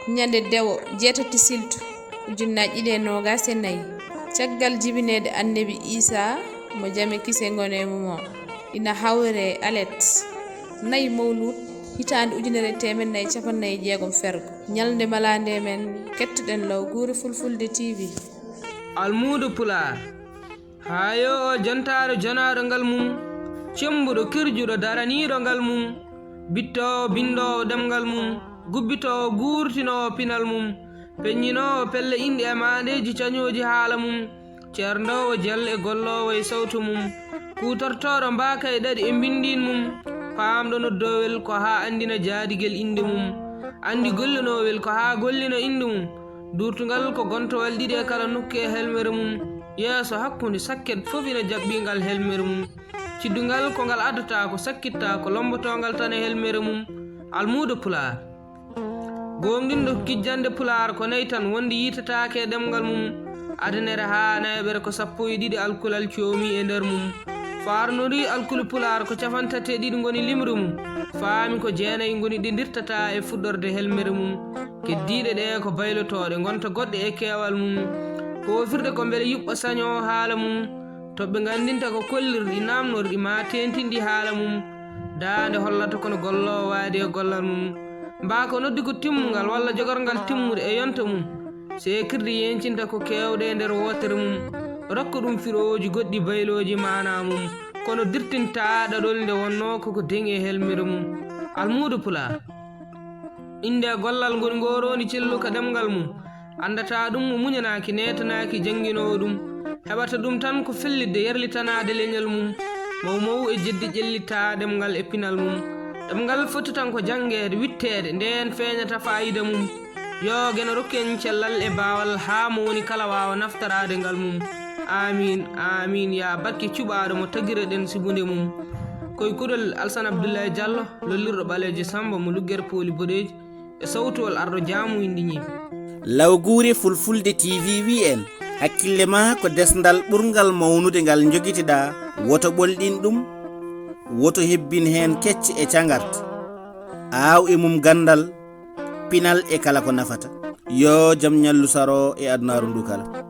ñande dewo 7 siltu 2024 caggal jibinede annabi Isa mo jame kise ngone mo ina hawre alet nayi mawlud hitande 1456 fergo ñalde malande men kettuɗen law guure fulfulde TV Almuudo pulaar hayo jantare jonaɗo ngal mum cembuɗo kirjuɗo daraniɗo ngal mum bittowo bindowo demgal mum gubbitowo guurtinowo pinal mum peññinowo pelle inde e mandeji cañoji haala mum ceerndowo jelle e gollowo e sawtu mum kutortoɗo mbaka e ɗaɗi e mbindin mum paamɗo noddowel ko ha andina jaadigel inde mum andi gollinowel ko ha gollino inde mum durtugal ko gontowal ɗiɗi e kala nokku e helmere mum yeeso hakkude sakket fof ina jaɓɓingal helmere mum ciddugal ko ngal addata ko sakkitta ko lombotongal tan e helmere mum almuudo pulaar gonɗinɗo kijjande pulaar ko nayi tan wonde yitatake e ɗemgal mum adanere ha nayeɓere ko 12 alkulal coomi e nder mum farnori alkulu pulaar ko 32 goni limre mum faami ko 9 goni ɗi dirtata e fuɗɗorde helmere mum keddiɗe ɗe ko baylotoɗe gonta goɗɗe e keewal mum hofirde ko beele yuɓɓa saño haala mum toɓɓe gandinta ko kollirɗi namnorɗi ma tentinɗi haala mum dande hollata kono gollowo waadi e gollal mum mbako noddi ko timmugal walla jogorgal timmude e yonta mum sekirde yencinta ko kewɗe nder wotere mum rokka ɗum firoji goɗɗi bayloji mana mum kono dirtinta ɗaɗol nde wonno koko deŋi e helmire mum almuudo pulaar inde gollal ngoni ngoroni celluka ɗemgal mum andata ɗum mo muñanaki netanaki jangguinowo ɗum heɓata ɗum tan ko fellidde yerlitanade leñol mum mawmow e jeddi ƴellita ɗemgal e pinal mum ɗemgal foti tan ko janggede wittede nden feeñata fayida mum yogena rokken cellal e bawal ha mo woni kala wawa naftarade ngal mum amin amin ya barke cuɓaɗo mo taguireɗen sibunde mum koye kuɗol Alsane Abdoulaye Diallo lollirɗo ɓalejo Samba mo luggere pooli boɗeji e sawtowol arɗo jaamu indi ñiɓe law guure fulfulde TV wi en hakkille ma ko desdal ɓurgal mawnude ngal jogitiɗa woto ɓolɗin ɗum woto hebbin hen kecce e cagart aw e mum gandal pinal e kala ko nafata yo jaam ñallu saro e adnaru ndu kala